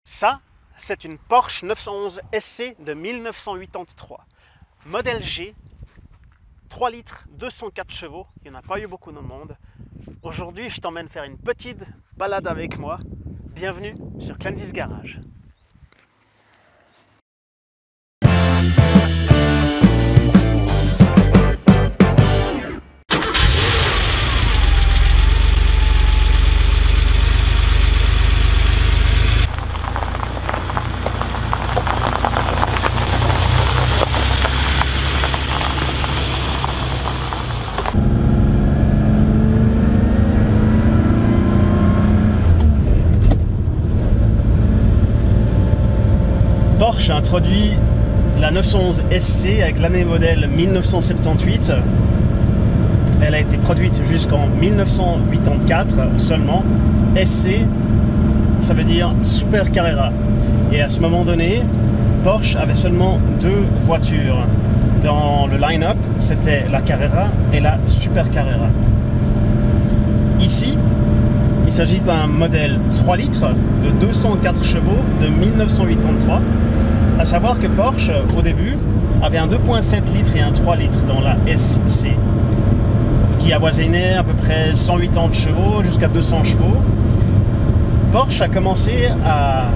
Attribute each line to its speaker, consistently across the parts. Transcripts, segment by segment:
Speaker 1: Ça, c'est une Porsche 911 SC de 1983. Modèle G, 3 litres, 204 chevaux. Il n'y en a pas eu beaucoup dans le monde. Aujourd'hui, je t'emmène faire une petite balade avec moi. Bienvenue sur Clendy's Garage. Porsche a introduit la 911 SC avec l'année modèle 1978. Elle a été produite jusqu'en 1984 seulement. SC, ça veut dire Super Carrera. Et à ce moment donné, Porsche avait seulement deux voitures. Dans le line-up, c'était la Carrera et la Super Carrera. Ici, il s'agit d'un modèle 3 litres de 204 chevaux de 1983. À savoir que Porsche, au début, avait un 2.7 litres et un 3 litres dans la SC, qui avoisinait à peu près 180 chevaux jusqu'à 200 chevaux. Porsche a commencé à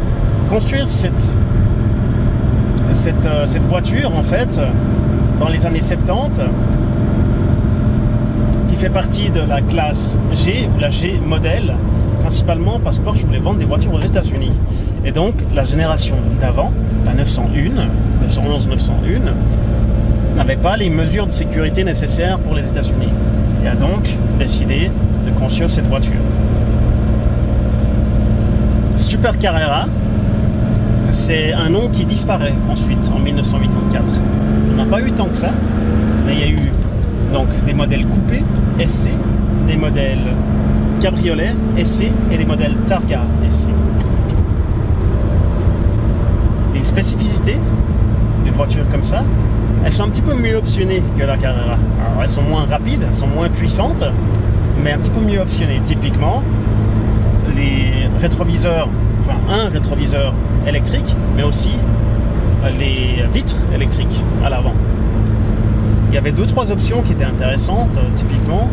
Speaker 1: construire cette voiture, en fait, dans les années 70, qui fait partie de la classe G, ou la G modèle, principalement parce que Porsche voulait vendre des voitures aux États-Unis. Et donc, la génération d'avant, la 911, 901, n'avait pas les mesures de sécurité nécessaires pour les États-Unis. Et a donc décidé de construire cette voiture. Super Carrera, c'est un nom qui disparaît ensuite, en 1984. On n'a pas eu tant que ça, mais il y a eu donc des modèles coupés, SC, des modèles cabriolet SC et des modèles Targa SC. Les spécificités d'une voiture comme ça, elles sont un petit peu mieux optionnées que la Carrera. Alors elles sont moins rapides, elles sont moins puissantes, mais un petit peu mieux optionnées. Typiquement, les rétroviseurs, enfin un rétroviseur électrique, mais aussi les vitres électriques à l'avant. Il y avait 2-3 options qui étaient intéressantes, typiquement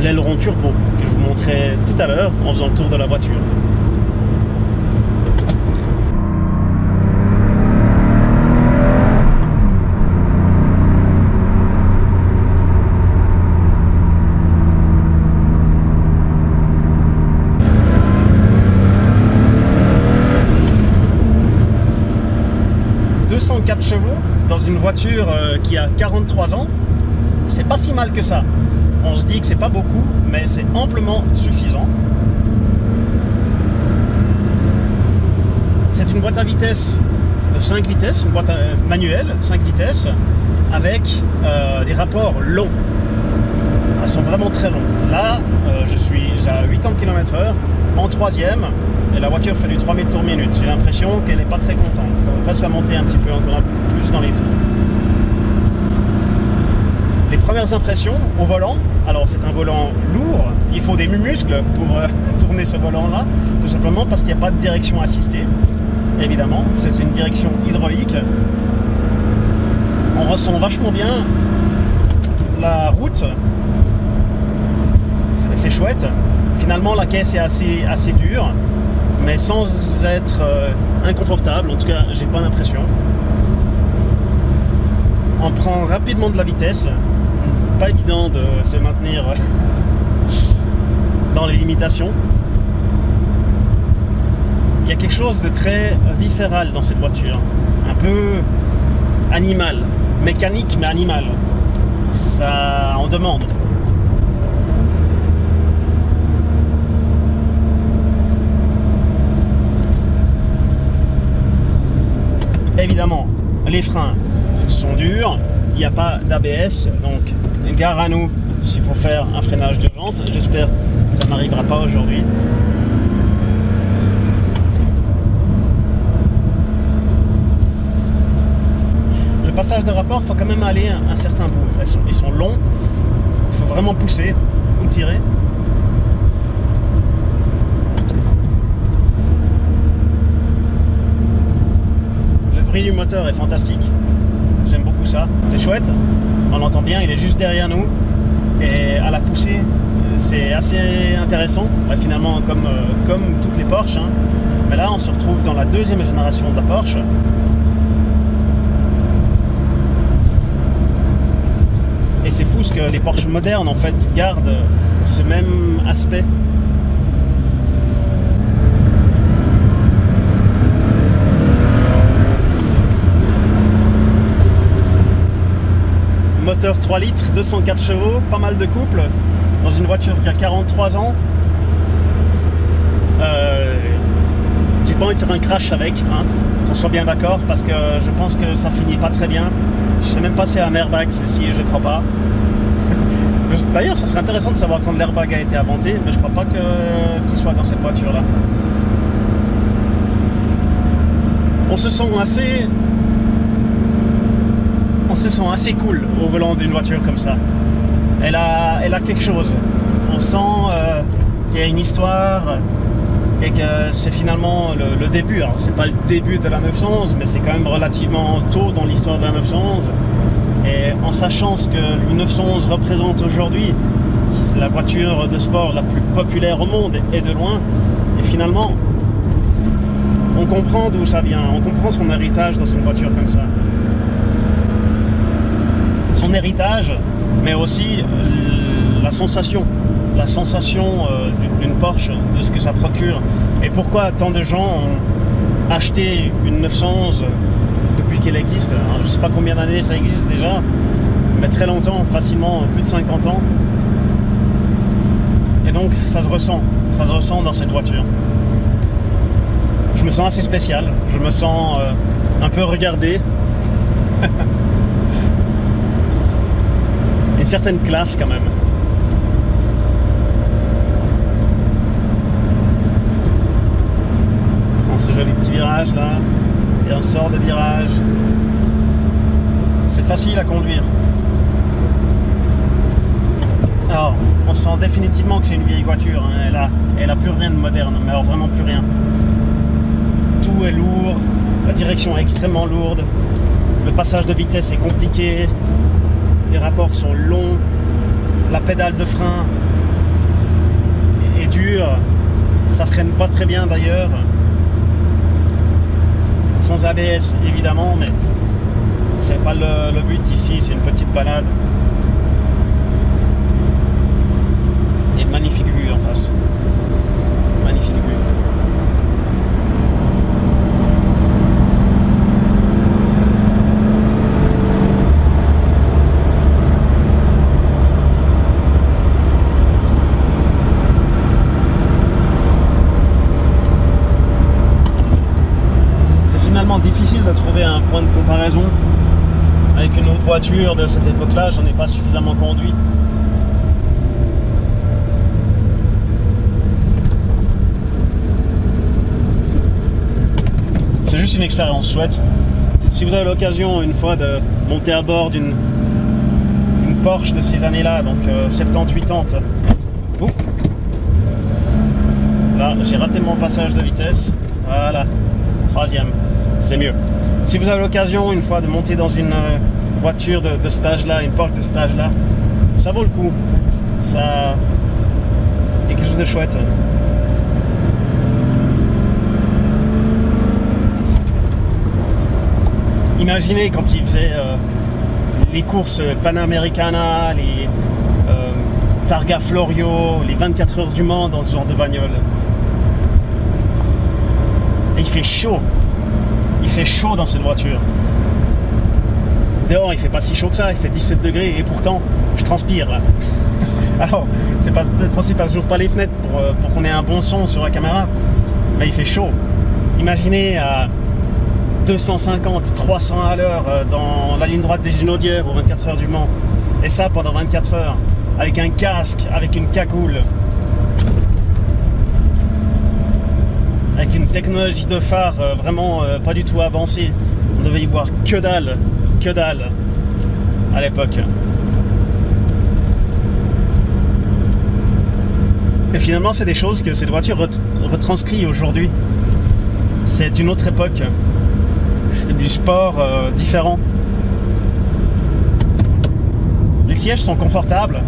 Speaker 1: l'aileron turbo, que je vous montrais tout à l'heure en faisant le tour de la voiture. Chevaux dans une voiture qui a 43 ans, c'est pas si mal que ça. On se dit que c'est pas beaucoup, mais c'est amplement suffisant. C'est une boîte à vitesse de 5 vitesses, une boîte manuelle 5 vitesses avec des rapports longs. Elles sont vraiment très longs. Là, je suis à 80 km/h en troisième et la voiture fait du 3000 tours minute. J'ai l'impression qu'elle n'est pas très contente. Il faudrait presque la monter un petit peu encore plus dans les tours. Les premières impressions au volant, alors c'est un volant lourd, il faut des muscles pour tourner ce volant-là, tout simplement parce qu'il n'y a pas de direction assistée, évidemment, c'est une direction hydraulique. On ressent vachement bien la route, c'est chouette. Finalement, la caisse est assez dure, mais sans être inconfortable, en tout cas, j'ai pas l'impression. On prend rapidement de la vitesse, pas évident de se maintenir dans les limitations. Il y a quelque chose de très viscéral dans cette voiture, un peu animal, mécanique mais animal. Ça en demande. Évidemment, les freins sont durs, il n'y a pas d'ABS, donc gare à nous s'il faut faire un freinage d'urgence. J'espère que ça n'arrivera pas aujourd'hui. Le passage de rapport, il faut quand même aller un certain bout. Ils sont longs, il faut vraiment pousser ou tirer. bruit du moteur est fantastique. J'aime beaucoup ça. C'est chouette. On l'entend bien, il est juste derrière nous. Et à la poussée, c'est assez intéressant. Finalement, comme toutes les Porsche. Hein. Mais là, on se retrouve dans la deuxième génération de la Porsche. Et c'est fou ce que les Porsche modernes, en fait, gardent ce même aspect. Moteur 3 litres, 204 chevaux, pas mal de couple, dans une voiture qui a 43 ans. J'ai pas envie de faire un crash avec, hein, qu'on soit bien d'accord, parce que je pense que ça finit pas très bien. Je sais même pas si c'est un airbag ceci, et je crois pas. D'ailleurs, ça serait intéressant de savoir quand l'airbag a été inventé, mais je crois pas qu'il soit dans cette voiture-là. On se sent assez cool au volant d'une voiture comme ça. Elle a quelque chose. On sent qu'il y a une histoire et que c'est finalement le début. Alors c'est pas le début de la 911, mais c'est quand même relativement tôt dans l'histoire de la 911. Et en sachant ce que le 911 représente aujourd'hui, c'est la voiture de sport la plus populaire au monde et de loin, et finalement on comprend d'où ça vient, on comprend son héritage dans une voiture comme ça. Son héritage, mais aussi la sensation d'une Porsche, de ce que ça procure. Et pourquoi tant de gens ont acheté une 911 depuis qu'elle existe. Alors, je ne sais pas combien d'années ça existe déjà, mais très longtemps, facilement plus de 50 ans. Et donc ça se ressent dans cette voiture. Je me sens assez spécial, je me sens un peu regardé. Une certaine classe quand même. On prend ce joli petit virage là, et on sort de virage. C'est facile à conduire. Alors, on sent définitivement que c'est une vieille voiture, hein. Elle a plus rien de moderne, mais alors vraiment plus rien. Tout est lourd, la direction est extrêmement lourde, le passage de vitesse est compliqué. Les rapports sont longs, la pédale de frein est dure, ça freine pas très bien d'ailleurs. Sans ABS évidemment, mais c'est pas le but ici, c'est une petite balade. Et une magnifique vue en face. Magnifique vue. Difficile de trouver un point de comparaison avec une autre voiture de cette époque-là, j'en ai pas suffisamment conduit. C'est juste une expérience chouette. Si vous avez l'occasion une fois de monter à bord d'une Porsche de ces années-là, donc 70-80, là j'ai raté mon passage de vitesse, voilà, troisième. C'est mieux. Si vous avez l'occasion une fois de monter dans une voiture de cet âge-là, une Porsche de cet âge-là, ça vaut le coup. Ça est quelque chose de chouette. Imaginez quand ils faisaient les courses Panamericana, les Targa Florio, les 24 heures du Mans dans ce genre de bagnole. Et il fait chaud. Il fait chaud dans cette voiture. Dehors, il fait pas si chaud que ça, il fait 17 degrés et pourtant, je transpire là. Alors, c'est peut-être aussi parce que j'ouvre pas les fenêtres pour qu'on ait un bon son sur la caméra, mais il fait chaud. Imaginez à 250, 300 à l'heure dans la ligne droite des usines Audière aux 24 heures du Mans. Et ça pendant 24 heures, avec un casque, avec une cagoule. Avec une technologie de phare vraiment pas du tout avancée. On devait y voir que dalle à l'époque. Et finalement, c'est des choses que cette voiture retranscrit aujourd'hui. C'est une autre époque. C'était du sport différent. Les sièges sont confortables.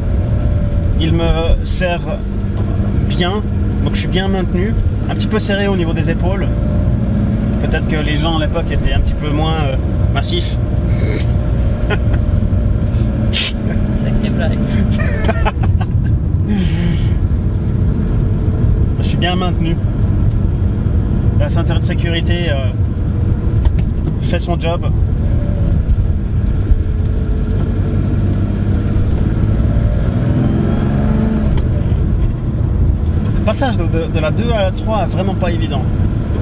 Speaker 1: Ils me serrent bien. Donc je suis bien maintenu. Un petit peu serré au niveau des épaules. Peut-être que les gens à l'époque étaient un petit peu moins massifs.
Speaker 2: Sacré blague.
Speaker 1: Je suis bien maintenu. La ceinture de sécurité fait son job. Le passage de la 2 à la 3 est vraiment pas évident.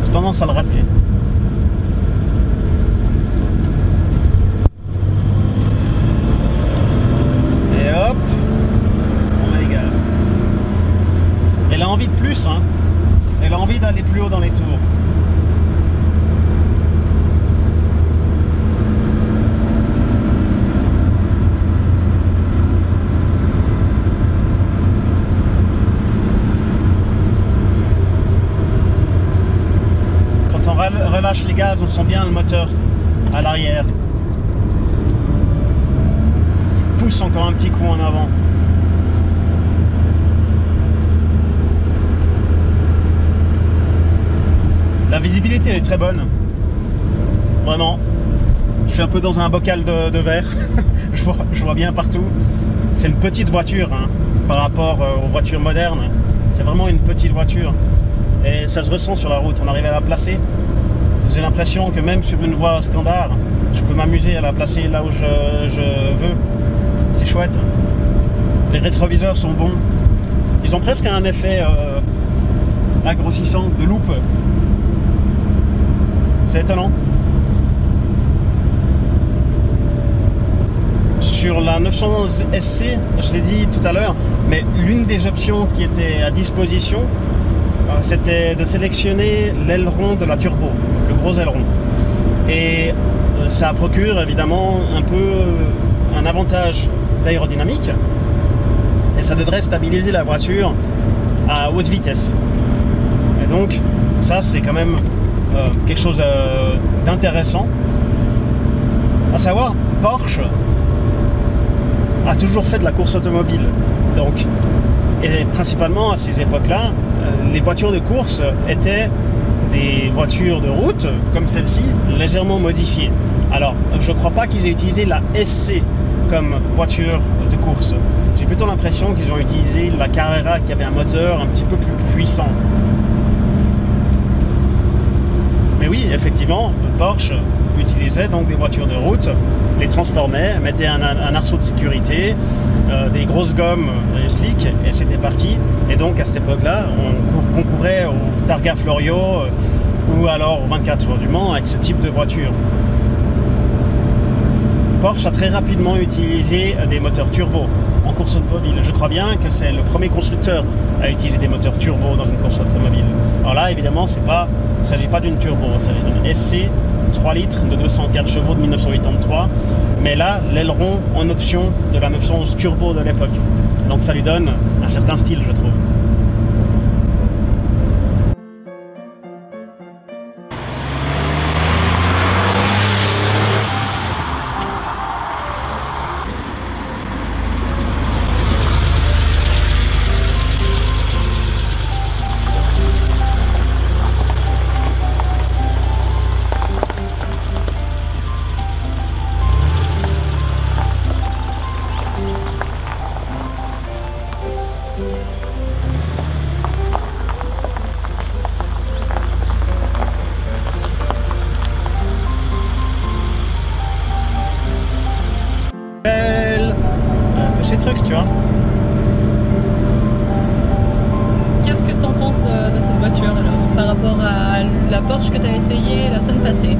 Speaker 1: J'ai tendance à le rater. Et hop, on met les gaz. Elle a envie de plus, hein. Elle a envie d'aller plus haut dans les tours. Quand on relâche les gaz, on sent bien le moteur à l'arrière. Qui pousse encore un petit coup en avant. La visibilité elle est très bonne. Vraiment. Je suis un peu dans un bocal de verre. je vois bien partout. C'est une petite voiture hein, par rapport aux voitures modernes. C'est vraiment une petite voiture. Et ça se ressent sur la route. On arrive à la placer. J'ai l'impression que même sur une voie standard, je peux m'amuser à la placer là où je veux. C'est chouette. Les rétroviseurs sont bons. Ils ont presque un effet grossissant de loupe. C'est étonnant. Sur la 911 SC, je l'ai dit tout à l'heure, mais l'une des options qui était à disposition, c'était de sélectionner l'aileron de la turbo, le gros aileron. Et ça procure évidemment un peu un avantage d'aérodynamique. Et ça devrait stabiliser la voiture à haute vitesse. Et donc, ça c'est quand même quelque chose d'intéressant. À savoir, Porsche a toujours fait de la course automobile. Donc, et principalement à ces époques-là, les voitures de course étaient des voitures de route, comme celle-ci, légèrement modifiées. Alors, je ne crois pas qu'ils aient utilisé la SC comme voiture de course. J'ai plutôt l'impression qu'ils ont utilisé la Carrera qui avait un moteur un petit peu plus puissant. Mais oui, effectivement, Porsche utilisait donc des voitures de route, les transformait, mettait un arceau de sécurité, des grosses gommes slick, et c'était parti. Et donc à cette époque-là, on concourait au Targa Florio ou alors aux 24 heures du Mans avec ce type de voiture. Porsche a très rapidement utilisé des moteurs turbo en course automobile. Je crois bien que c'est le premier constructeur à utiliser des moteurs turbo dans une course automobile. Alors là, évidemment, il ne s'agit pas d'une turbo, il s'agit d'une SC 3 litres de 204 chevaux de 1983. Mais là, l'aileron en option de la 911 turbo de l'époque. Donc ça lui donne un certain style, je trouve. Tous ces trucs, tu vois.
Speaker 2: Qu'est-ce que tu en penses de cette voiture alors, par rapport à la Porsche que tu as essayée la semaine passée?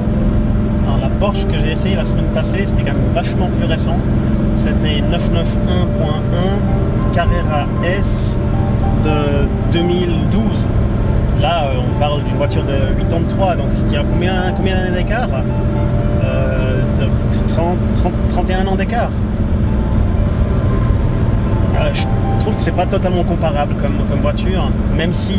Speaker 1: Alors, la Porsche que j'ai essayée la semaine passée, c'était quand même vachement plus récent. C'était 991.1 Carrera S de 2012. Là, on parle d'une voiture de 83, donc qui a combien d'années d'écart 31 ans d'écart. Je trouve que c'est pas totalement comparable comme voiture, même si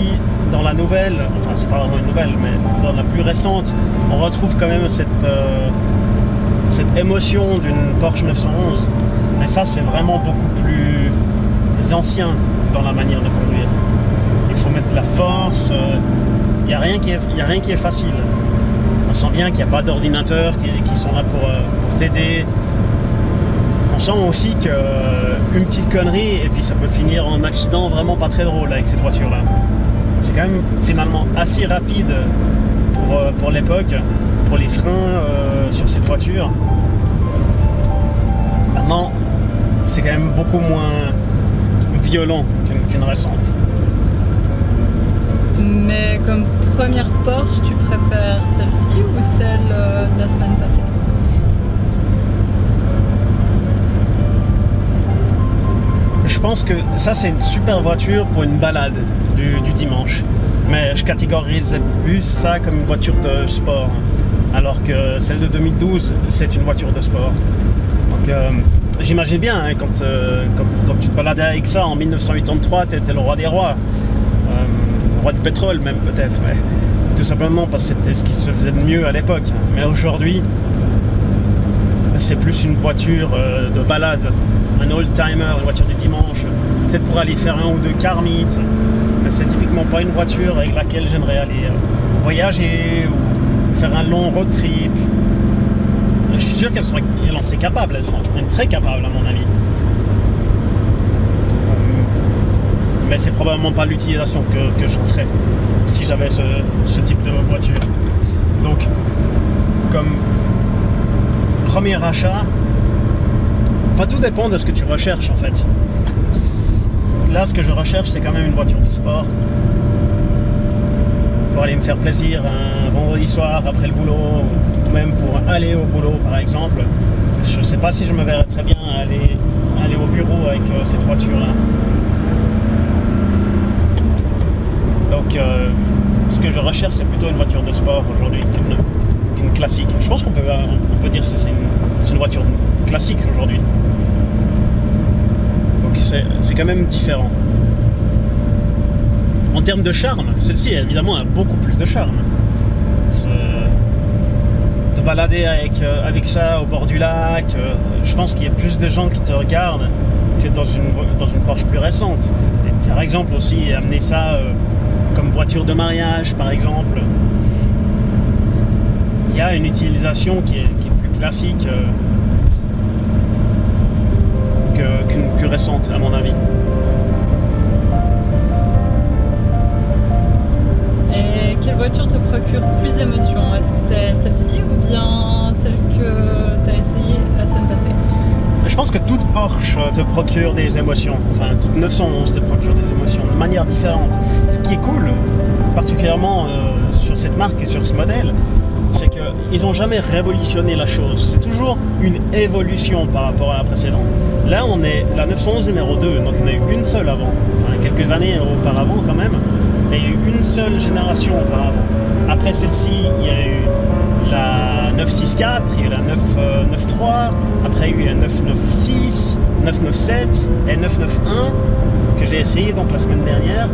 Speaker 1: dans la nouvelle, enfin c'est pas vraiment une nouvelle, mais dans la plus récente, on retrouve quand même cette émotion d'une Porsche 911. Mais ça, c'est vraiment beaucoup plus ancien dans la manière de conduire. Il faut mettre de la force. Il n'y a rien qui est facile. On sent bien qu'il n'y a pas d'ordinateurs qui sont là pour t'aider. On sent aussi qu'une petite connerie et puis ça peut finir en accident vraiment pas très drôle avec cette voiture-là. C'est quand même finalement assez rapide pour l'époque, pour les freins sur cette voiture. Maintenant, c'est quand même beaucoup moins violent qu'une récente.
Speaker 2: Mais comme première Porsche, tu préfères celle-ci ou celle de la semaine passée?
Speaker 1: Je pense que ça, c'est une super voiture pour une balade du dimanche. Mais je catégorise plus ça comme une voiture de sport. Alors que celle de 2012, c'est une voiture de sport. Donc, j'imagine bien, hein, quand tu te baladais avec ça en 1983, tu étais le roi des rois. Roi du pétrole même peut-être. Mais tout simplement parce que c'était ce qui se faisait de mieux à l'époque. Mais aujourd'hui, c'est plus une voiture de balade. Un old-timer, une voiture du dimanche. Peut-être pour aller faire un ou deux carmites. Mais c'est typiquement pas une voiture avec laquelle j'aimerais aller voyager ou faire un long road trip. Je suis sûr qu'elle en serait capable, elle serait même très capable à mon avis. Mais c'est probablement pas l'utilisation que j'en ferais si j'avais ce type de voiture. Donc, comme premier achat, tout dépend de ce que tu recherches en fait. Là, ce que je recherche, c'est quand même une voiture de sport pour aller me faire plaisir un vendredi soir après le boulot, ou même pour aller au boulot par exemple. Je sais pas si je me verrais très bien aller au bureau avec cette voiture-là. Donc, ce que je recherche, c'est plutôt une voiture de sport aujourd'hui qu'une classique. Je pense qu'on peut dire que c'est une voiture classique aujourd'hui. Donc, c'est quand même différent. En termes de charme, celle-ci, évidemment, a beaucoup plus de charme. De balader avec ça au bord du lac, je pense qu'il y a plus de gens qui te regardent que dans une Porsche plus récente. Et par exemple aussi, amener ça comme voiture de mariage, par exemple. Il y a une utilisation qui est plus classique qu'une plus récente, à mon avis.
Speaker 2: Et quelle voiture te procure plus d'émotions? Est-ce que c'est celle-ci ou bien celle que tu as essayée la semaine passée?
Speaker 1: Je pense que toute Porsche te procure des émotions. Enfin, toute 911 te procure des émotions de manière différente. Ce qui est cool, particulièrement sur cette marque et sur ce modèle, c'est qu'ils n'ont jamais révolutionné la chose. C'est toujours une évolution par rapport à la précédente. Là, on est la 911 numéro 2, donc il y en a eu une seule avant. Enfin, quelques années auparavant quand même. Il y a eu une seule génération auparavant. Après celle-ci, il y a eu la 964, il y a eu la 993, après il y a eu la 996, 997 et 991 que j'ai essayé donc la semaine dernière.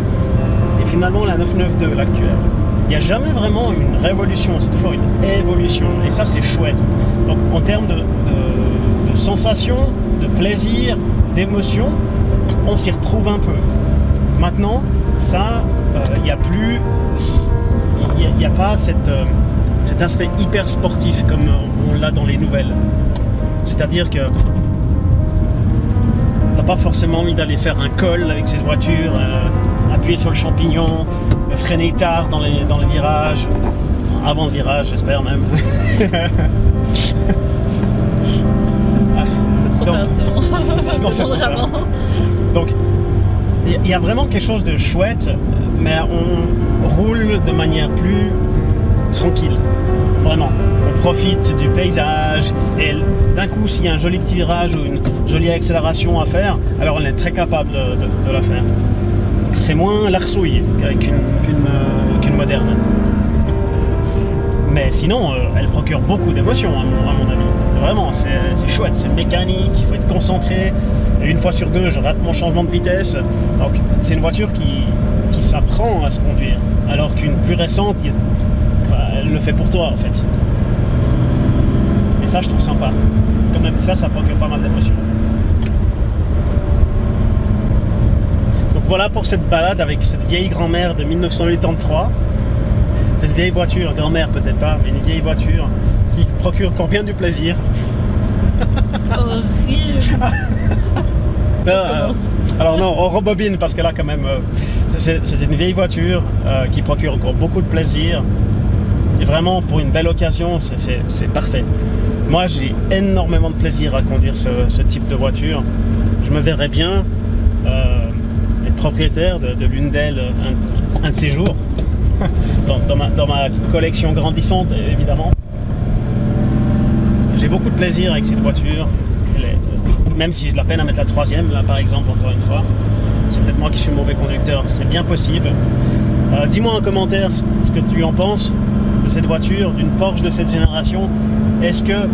Speaker 1: Et finalement la 992, l'actuelle. Il n'y a jamais vraiment une révolution, c'est toujours une évolution. Et ça, c'est chouette. Donc, en termes de sensations, de plaisir, d'émotion, on s'y retrouve un peu. Maintenant, ça, il n'y a plus... Il n'y a pas cet aspect hyper sportif comme on l'a dans les nouvelles. C'est-à-dire que t'as pas forcément envie d'aller faire un col avec cette voiture, appuyer sur le champignon, freiner tard dans le virage, enfin, avant le virage, j'espère même.
Speaker 2: C'est trop tard,
Speaker 1: sinon c'est trop tard. Donc, il y a vraiment quelque chose de chouette, mais on roule de manière plus tranquille. Vraiment, on profite du paysage et d'un coup, s'il y a un joli petit virage ou une jolie accélération à faire, alors on est très capable de la faire. C'est moins l'arsouille qu'une moderne. Mais sinon, elle procure beaucoup d'émotions à mon avis. Vraiment, c'est chouette, c'est mécanique, il faut être concentré. Et une fois sur deux, je rate mon changement de vitesse. Donc, c'est une voiture qui qui s'apprend à se conduire, alors qu'une plus récente, elle le fait pour toi en fait. Et ça, je trouve sympa. Quand même, ça procure pas mal d'émotions. Donc voilà pour cette balade avec cette vieille grand-mère de 1983. C'est une vieille voiture, grand-mère peut-être pas, mais une vieille voiture qui procure encore bien du plaisir.
Speaker 2: Horrible.
Speaker 1: Alors non, on rebobine parce que là quand même, c'est une vieille voiture qui procure encore beaucoup de plaisir. Et vraiment, pour une belle occasion, c'est parfait. Moi, j'ai énormément de plaisir à conduire ce type de voiture. Je me verrais bien être propriétaire de l'une d'elles un de ces jours. dans ma collection grandissante, évidemment. J'ai beaucoup de plaisir avec cette voiture. Même si j'ai de la peine à mettre la troisième, là par exemple, encore une fois. C'est peut-être moi qui suis mauvais conducteur, c'est bien possible. Dis-moi en commentaire ce que tu en penses de cette voiture, d'une Porsche de cette génération. Est-ce que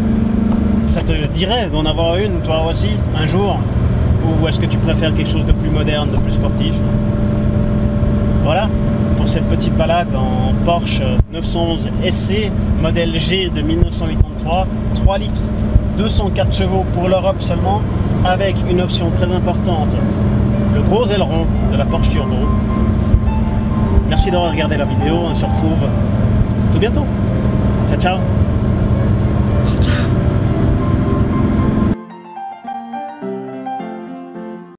Speaker 1: ça te dirait d'en avoir une, toi aussi, un jour? Ou est-ce que tu préfères quelque chose de plus moderne, de plus sportif? Voilà, pour cette petite balade en Porsche 911 SC, modèle G de 1983, 3 litres, 204 chevaux pour l'Europe seulement, avec une option très importante, le gros aileron de la Porsche Turbo. Merci d'avoir regardé la vidéo, on se retrouve tout bientôt. Ciao ciao. Ciao ciao.